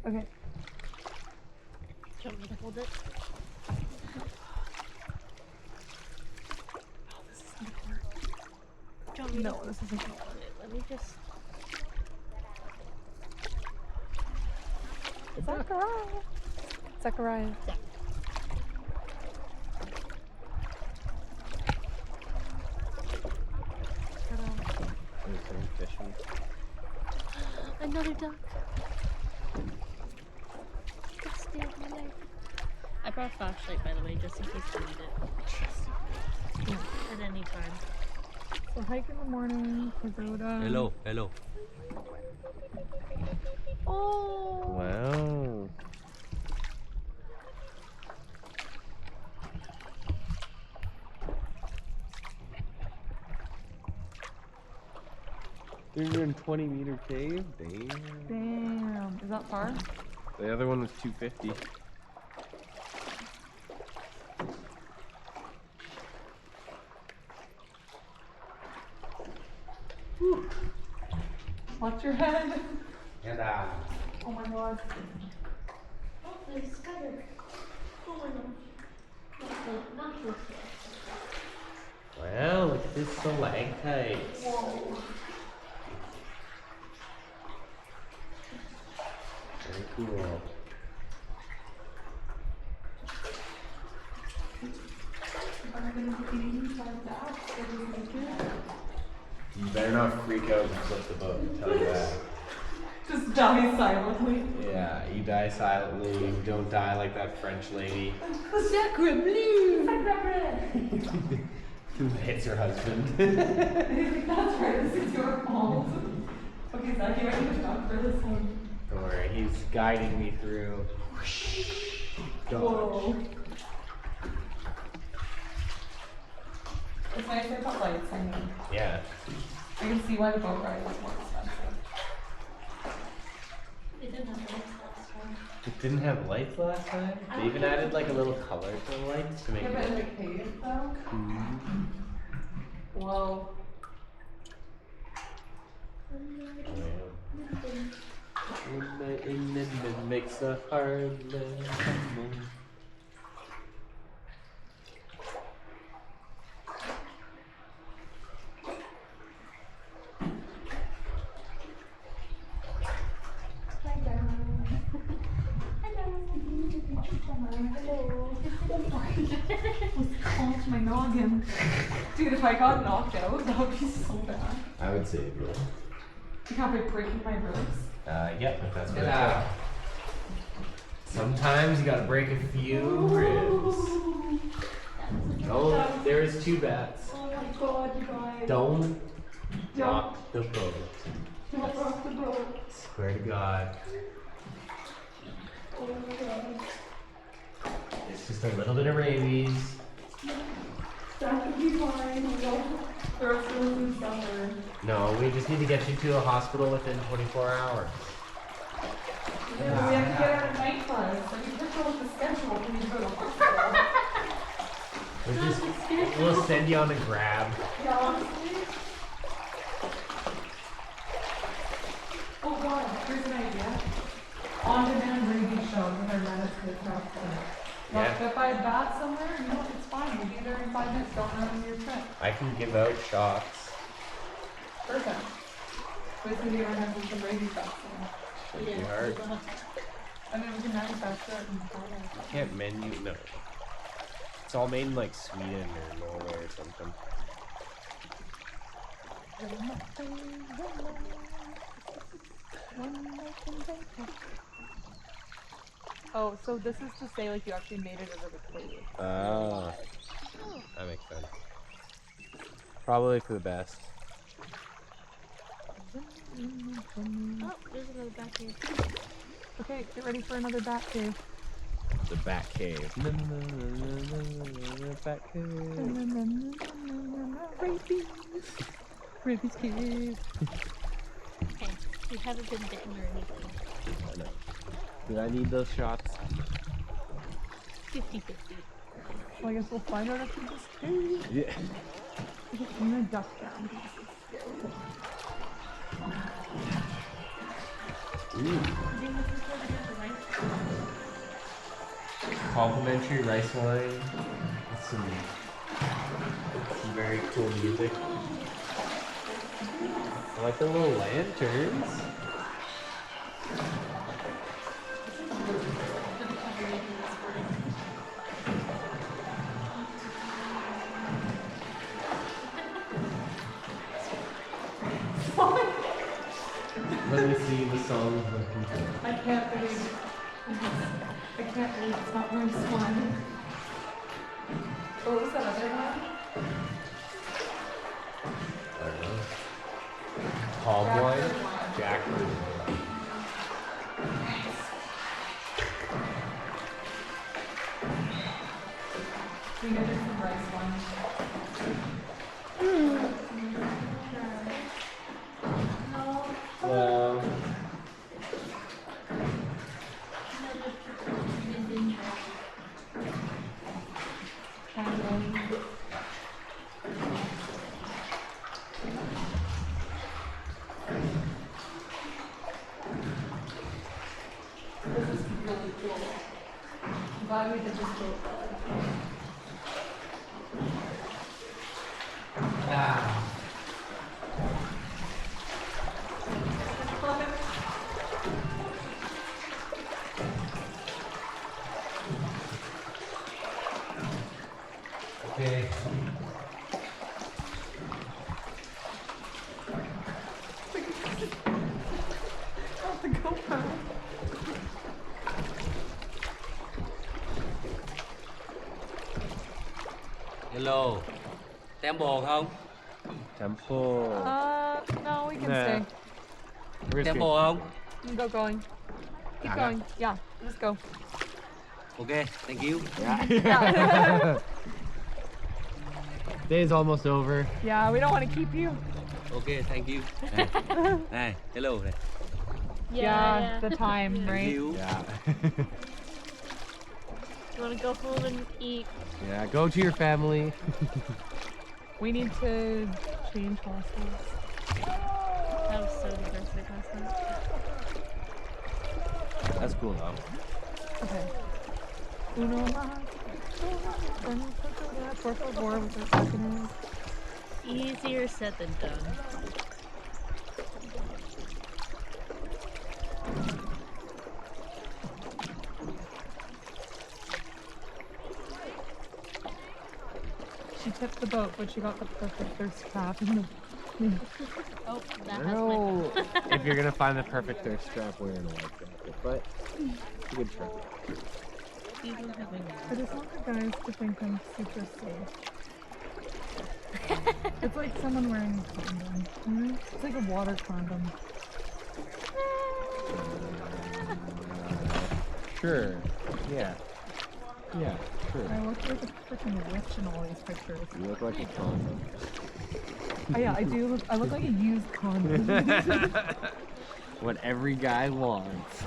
Okay. Do you want me to hold it? Oh, this is gonna work. Do you want me No, to... this isn't gonna work. Wait, let me just... Zachariah. Zachariah. Yeah. Fishing. Another duck. Best day of my life. I brought a flashlight, by the way, just in case you need it. At any time. So hike in the morning, pagoda. Hello, hello. Oh! Wow. You're in 20-meter cave? Damn. Damn. Is that far? The other one was 250. Watch your head. Get out. Oh my god. Oh, there's a spider. Oh my gosh. Not this way. Wow, look at this stalactites. Whoa. Very cool. You better not freak out and flip the boat, I'll tell you that. Just die silently. Yeah, you die silently, you don't die like that French lady Sacre bleu. who hits her husband. That's right, this is your fault. Okay, Zach, you ready to talk for this one? Don't worry, he's guiding me through. Dodge. Whoa. It's nice they put lights in here. Yeah. I can see why the boat ride was more expensive. It didn't have lights last time. It didn't have lights last time? They even added like a little color to the lights to make Yeah, but in it. the cave though? Whoa. It makes a hard land. Hi guys. Hello. Let's call to my noggin. Dude, if I got knocked out, that would be so bad. I would save you. You can't be breaking my ribs. Yeah, if that's what it took. Sometimes you gotta break a few ribs. Oh, there's two bats. Oh my god, you guys. Don't rock the boat. Don't rock the boat. Swear to God. Oh my god. It's just a little bit of rabies. That could be fine. Throw frozen summer. No, we just need to get you to a hospital within 24 hours. Yeah, we have to get out of night bus. I mean, we're going with the schedule when you go to hospital. We'll send you on a grab. Yeah, honestly. Oh god, here's an idea. On-demand rabies show with our medicine across the Yeah. Got bit by a bat somewhere? You know, it's fine. We'll be there in 5 minutes. Don't ruin your trip. I can give out shots. Perfect. Basically, you don't have to some rabies vaccine. It'd be hard. And then we can manufacture it in Canada. Can't menu, no. It's all made in like Sweden or Norway or something. Oh, so this is to say like you actually made it over the plate. Ah, that makes sense. Probably for the best. Oh, there's another back here. Okay, get ready for another bat cave. The Bat Cave. Bat Cave. Rabies. Rabies cave. Okay, you haven't been bitten or anything. Did I need those shots? 50-50. Well, I guess we'll find out after this cave. Yeah. I'm gonna duck down. because this is scary. Ooh. I think this is where we get the complimentary rice wine with some very cool music. I like the little lanterns. Let me see the song of the people. I can't believe it's not rice wine. What was that other one? I don't know. Palm wine? Jackfruit. We know there's some rice wine. Well, This is really cool. I'm glad we did this boat. okay. Off the GoPro. Hello. Temple không? Temple. No, we can Nah. stay. We're just Temple không? You can go going. Keep going. Yeah, let's go. Okay, thank you. Yeah. Day's almost over. Yeah, we don't want to keep you. Okay, thank you. Này, hello này. Yeah, the time, Thank right? you. Yeah. You want to go home and eat? Yeah, go to your family. We need to change hostels. That was so depressing last night. That's cool though. Okay. Uno más. Por favor, with our second. Easier said than done. She tipped the boat, but she got the perfect thirst trap. Oh, that I has don't know if you're gonna find the perfect thirst trap wearing a life jacket, but it's a good try. even having I just want the guys to think I'm super safe. It's like someone wearing a condom. You know? It's like a water condom. Sure. Yeah. Yeah, sure. I look like a freaking witch in all these pictures. You look like a condom. Oh, yeah, I do. I look like a used condom. What every guy wants.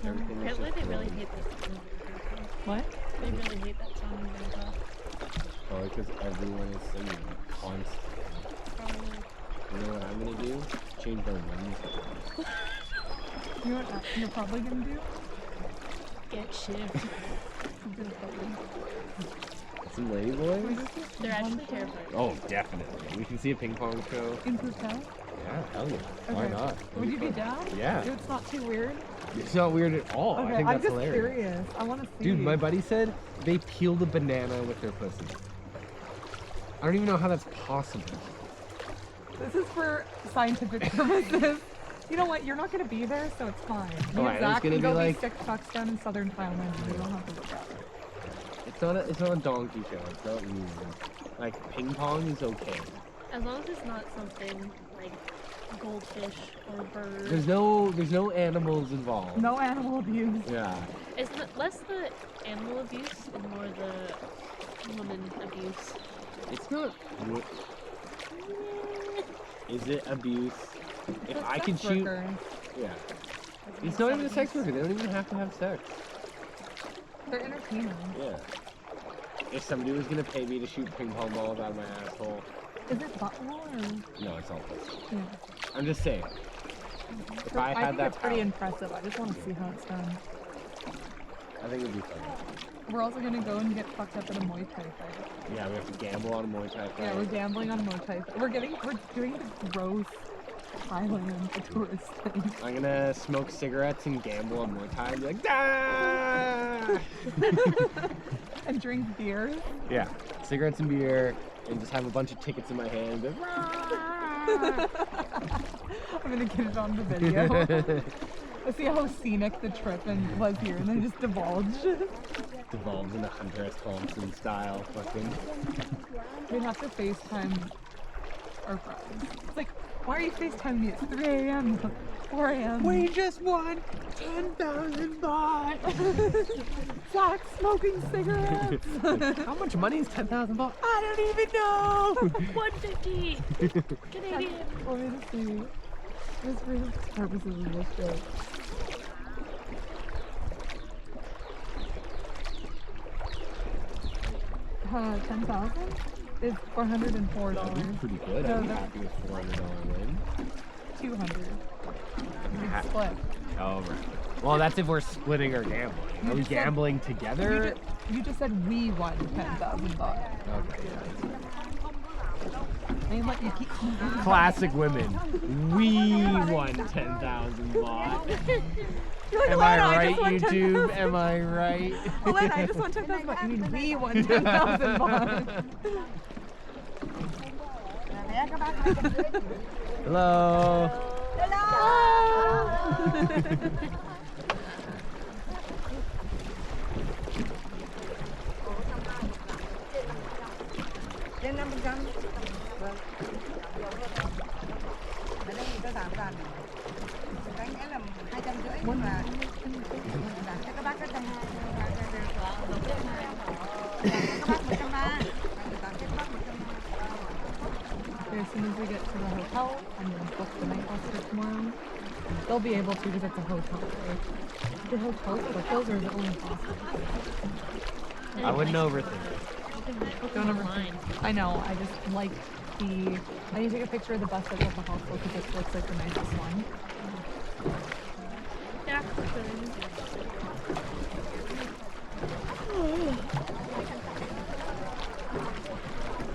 Everything is Apparently just they really fun. hate this song. What? They really hate that song in Utah. Probably because everyone is singing it constantly. Probably. You know what I'm gonna do? Change my wings. You know what you're probably gonna do? Get shift. I'm gonna put you- Some ladyboys? They're actually terrifying. Oh, definitely. We can see a ping pong show. In Phuket? Yeah, hell yeah. Why Okay. not? Would you be down? Yeah. Dude, it's not too weird. It's not weird at all. Okay, I think I'm that's just hilarious. curious. I want to see. Dude, my buddy said they peeled a banana with their pussy. I don't even know how that's possible. This is for scientific purposes. You know what? You're not gonna be there, so it's fine. Me Oh, and I was Zach gonna can be go like- be sick fucks down in southern Thailand, and we don't have to look at it. It's not a donkey show. It's not weird. Like ping pong is okay. As long as it's not something like goldfish or bird. There's no animals involved. No animal abuse. Yeah. It's less the animal abuse and more the woman abuse. It's not. Is it abuse? If The I could sex shoot. workers, Yeah. It's not even a sex worker. They don't even have to have sex. they're entertainers. Yeah. If somebody was gonna pay me to shoot ping pong balls out of my asshole, Is it butthole or? No, it's all pussy. Yeah. I'm just saying. If I I had think that it's pretty power, impressive. I just want to see how it's done. I think it'd be fun. We're also gonna go and get fucked up at a Muay Thai fight. Yeah, we have to gamble on a Muay Thai fight. Yeah, we're gambling on Muay Thai. We're doing the gross Thailand tourist thing. I'm gonna smoke cigarettes and gamble on Muay Thai and be like, ah! And drink beer. Yeah, cigarettes and beer, and just have a bunch of tickets in my hand. And be like, "Rah!" I'm gonna get it on the video. Let's see how scenic the trip was here, and then just divulge. Devolves into Hunter S. Thompson style fucking. We'd have to FaceTime our friends. It's like, why are you FaceTiming me? It's 3 a.m., 4 a.m. We just won 10,000 baht! Zach smoking cigarettes! How much money is 10,000 baht? I don't even know! 150 Canadian. Let me just see. Just for the purposes of this joke. $10,000 is $404. That'd be pretty good. No, I'd be that- happy with $400 win. 200. Ha- Split. Oh, right. Well, that's if we're splitting or gambling. You Are we just said- gambling together? You just said we won 10,000 baht. Okay, yeah. I mean, like, you keep. Classic women. We won 10,000 baht. You're like, Am "Len, I right, just won YouTube? 10,000." Am I right? Len, I just won 10,000 baht. You mean we won 10,000 baht? Hello. Trên 5%. Vâng. Ở đây thì tôi giảm dần. Cái nghĩa là 250 nhưng mà giảm cho các bác cái trăm các bác 130. Giảm cho các bác 130. As soon as we get to the hotel, I'm gonna book the night bus for tomorrow. They'll be able to because it's a hotel, right? The hotels or the only hostel? I wouldn't overthink it. Don't ever Line. I know, I just like the. I need to take a picture of the bus that's at the hostel because this looks like the nicest one. Yeah.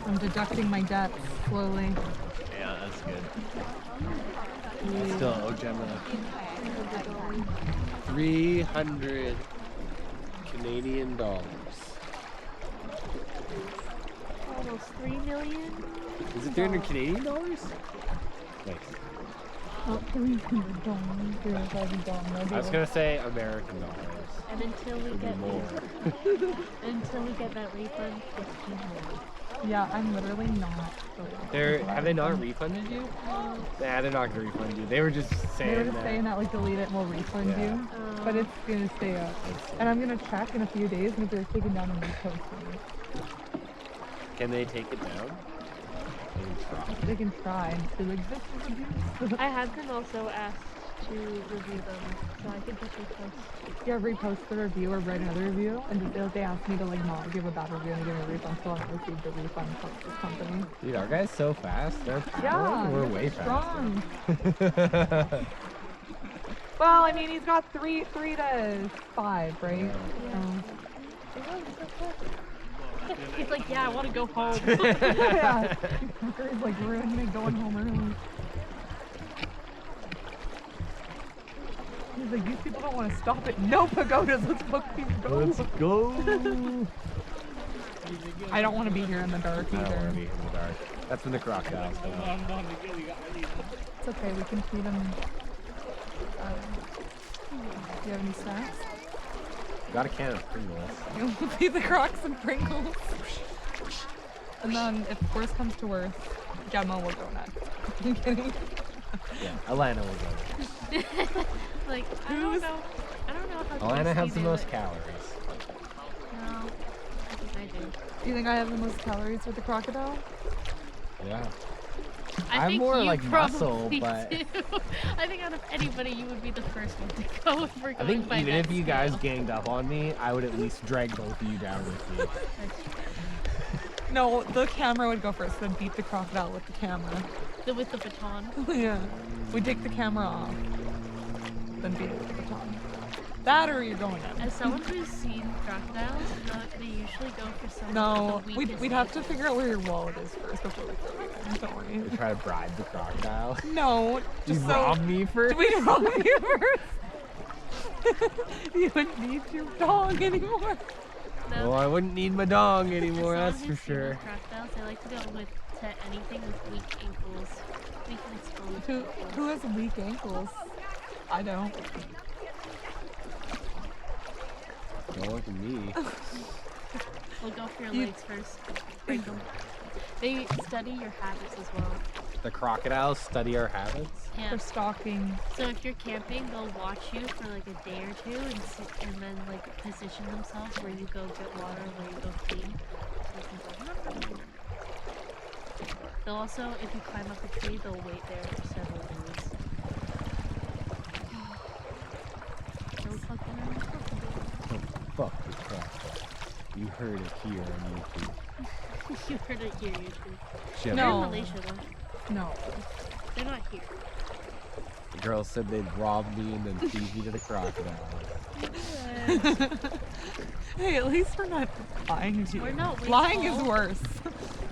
I'm deducting my debts slowly. Yeah, that's good. I still owe Gemma 300 Canadian dollars. Almost 3 million. Is it 300 Canadian dollars? Nice. Not $300. I was gonna say American dollars. And until we It'd be get more. until we get that refund, 15 more. Yeah, I'm literally not. Have they not refunded you? Nah, they're not gonna refund you. They were just saying They were just that. saying that, like, delete it and we'll refund Yeah. you. But it's gonna stay up. And I'm gonna check in a few days and if they're taken down and reposting it. Can they take it down? They can try. They can try and be like, this is abuse. I had been also asked to review them, so I could just repost. Yeah, repost the review or write another review. And they asked me to, like, not give a bad review and give a refund, so I haven't received a refund from this company. Dude, our guy's so fast. They're Yeah, we're he's way strong. faster. Well, I mean, he's got 3 to 5, right? Yeah. He's like, yeah, I want to go home. Yeah. He's like ruining me going home early. He's like, these people don't want to stop at no pagodas. Let's fucking go. Let's go. I don't want to be here in the dark I don't want to either. be in the dark. That's when the crocodiles come out. It's okay. We can feed him. Do you have any snacks? Got a can of Pringles. We'll feed the Crocs and Pringles. And then, if worse comes to worse, Gemma will go next. I'm kidding. Yeah, Alana will go. Like, I don't know how. Alana tasty has the they most look. calories. No, I think I do. Do you think I have the most calories with the crocodile? Yeah. I I'm think more you like muscle, probably but- do. I think out of anybody, you would be the first one to go if we're I going think by even that if you guys scale. ganged up on me, I would at least drag both of you down with me. That's true. No, the camera would go first, then beat the crocodile with the camera. With the baton. Yeah. We take the camera off, then beat it with the baton. That or you're going in. As someone who's seen crocodiles, they usually go for someone No, with the weakest we'd have to ankles. figure out where your wallet is first before we throw you in. Don't worry. We try to bribe the crocodile. No, You just so rob me first? we rob you first. You wouldn't need your dog anymore. No. Well, I wouldn't need my dog anymore, As that's someone for who's seen sure. Crocodiles, they like to go to anything with weak ankles. Weak and exposed. Who has weak ankles? I don't. Don't look at me. We'll go for your You- legs first. Break them. They study your habits as well. The crocodiles study our habits. Yeah. For stalking. So if you're camping, they'll watch you for like a day or two and then like position themselves where you go get water, where you go feed. So you can go. They'll also, if you climb up a tree, they'll wait there for several days. Don't fuck around with crocodiles. Fuck the crocodile. You heard it here on YouTube. You heard it here, YouTube. Shit. They're No. in Malaysia though. No. They're not here. The girls said they'd rob me and then feed me to the crocodile. Hey, at least we're not lying to you. We're not Lying is wasteful. worse.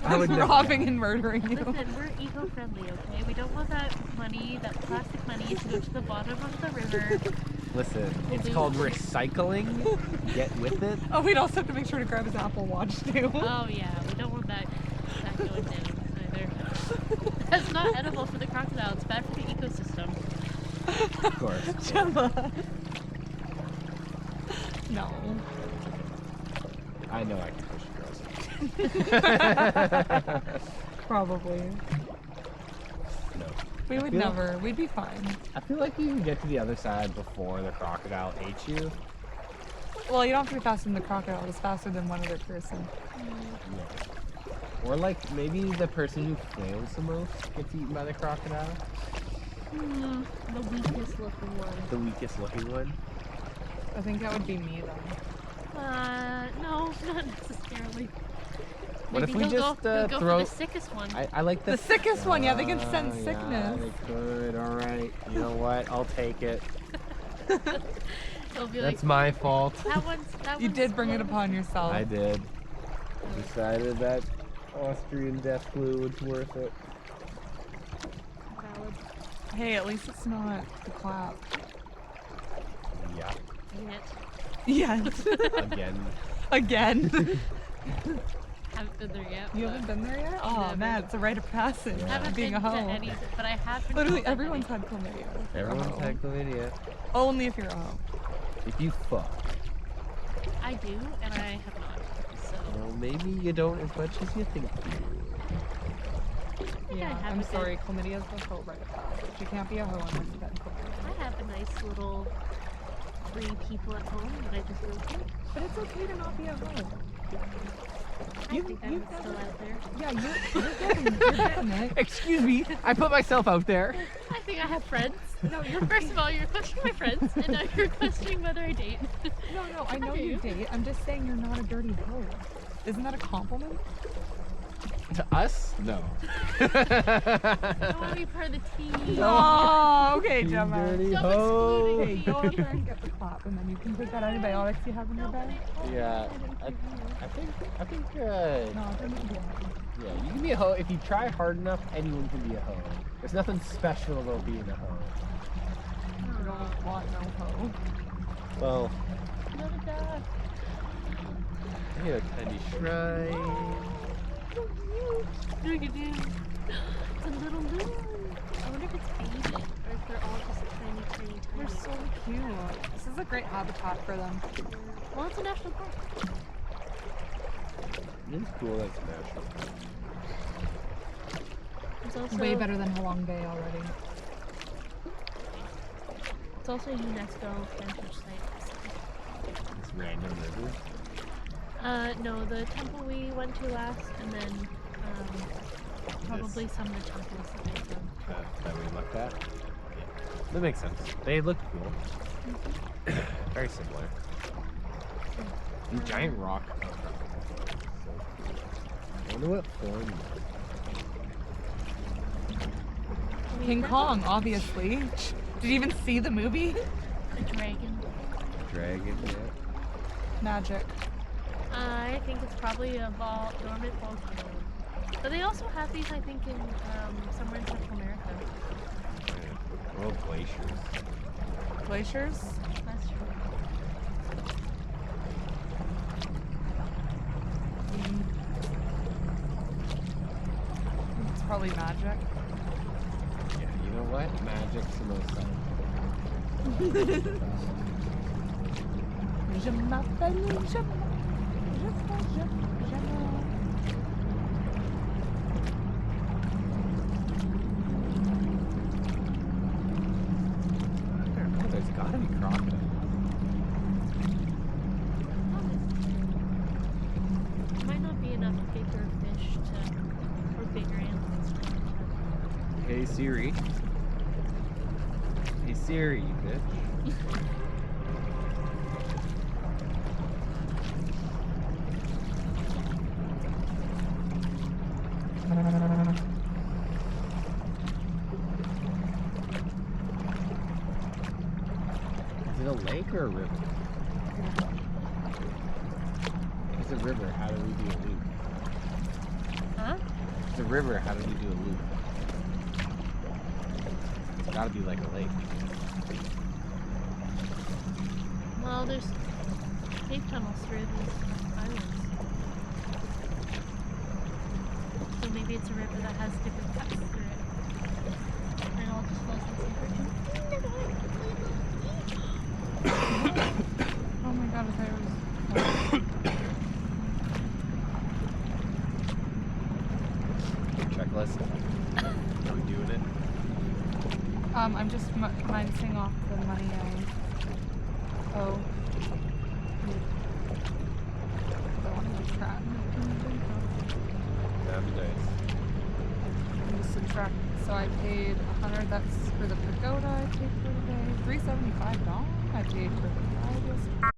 I would than never- robbing and murdering you. Listen, we're eco-friendly, okay? We don't want that money, that plastic money, to go to the bottom of the river. Listen, We'll it's do- called recycling. Get with it. Oh, we'd also have to make sure to grab his Apple Watch too. Oh yeah, we don't want that going down either. That's not edible for the crocodile. It's bad for the ecosystem. Of course. Gemma. No. I know I can push girls. Probably. No. We I would feel- never. We'd be fine. I feel like you can get to the other side before the crocodile ate you. Well, you don't have to be faster than the crocodile. It's faster than one other person. Yeah. Or like maybe the person who flails the most gets eaten by the crocodile. The weakest looking one. The weakest looking one. I think that would be me then. No, not necessarily. What if Maybe we he'll just go, he'll go throw? for the sickest one. I like The sickest one, yeah, they can sense Yeah, sickness. they could. All right. You know what? I'll take it. He'll be That's like, my fault. that You one's did bring it close." upon yourself. I did. Decided that Austrian death glue was worth it. Valid. Hey, at least it's not the clap. Yeah. Yet. Yes. Again. Again. Haven't been there yet. You but- haven't been there yet? Oh Never. man, it's a rite of passage. Yeah. Haven't Being been a to hoe. any, but I have been. Literally, to everyone's many. had chlamydia. if you're a Everyone's hoe. had chlamydia. Only if you're a hoe. If you fuck, I do, and I have not. So well, maybe you don't as much as you think you do. think I Yeah, have I'm a good- sorry. Chlamydia is the whole rite of passage. You can't be a hoe unless you've had chlamydia. I have a nice little 3 people at home that I just rotate. But it's okay to not be a hoe. I You- think you I'm guys- still out there. Yeah, you're getting it. Excuse me, I put myself out there. I think I have friends. No, you're First of all, you're questioning my friends, and now you're questioning whether I date. No, I know Okay. you date. I'm just saying you're not a dirty hoe. Isn't that a compliment? To us? No. I want to be part of the team. Oh, okay, You Gemma. dirty Stop hoe. Hey, go out there and get the clap, and then you can take that antibiotics you have in your bag. Yeah, I think, No, I think you can be a hoe. yeah, you can be a hoe. If you try hard enough, anyone can be a hoe. There's nothing special about being a hoe. I don't want no hoe. Well, Another dog. I need a tiny shrine. Look at you. It's a little loon. I wonder if it's Asian or if they're all just tiny. They're so cute. This is a great habitat for them. Well, it's a national park. It's cool that's national. It's also Way better than Halong Bay already. It's also a UNESCO heritage site. This random river. No, the temple we went to last, and then probably some of the temples that they've done. That we looked at. Yeah. That makes sense. They look cool. Very similar. The giant rock. wonder what form. King Kong, obviously. Did you even see the movie? A dragon. Dragon, yeah. Magic. I think it's probably a dormant volcano. But they also have these, I think, in somewhere in Central America. Oh, glaciers. Glaciers? That's true. It's probably magic. Yeah, you know what? Magic's the most Je m'appelle, je Oh, there's gotta be crocodile. There might not be enough bigger fish to, or bigger animals to. Hey Siri. Hey Siri, you bitch. Is it a lake or a river? If it's a river, how do we do a loop? Huh? If it's a river, how do we do a loop? It's gotta be like a lake. Well, there's cave tunnels through these islands. So maybe it's a river that has different cuts through it. And it all just flows in the same direction. Oh my god, I thought it Checklist. Are we doing it? was. I'm just minusing off the money I owe. I want to track. That'd be nice. I'm just subtract. So I paid 100. That's for the pagoda I paid for today. $375. I paid for the ride yesterday.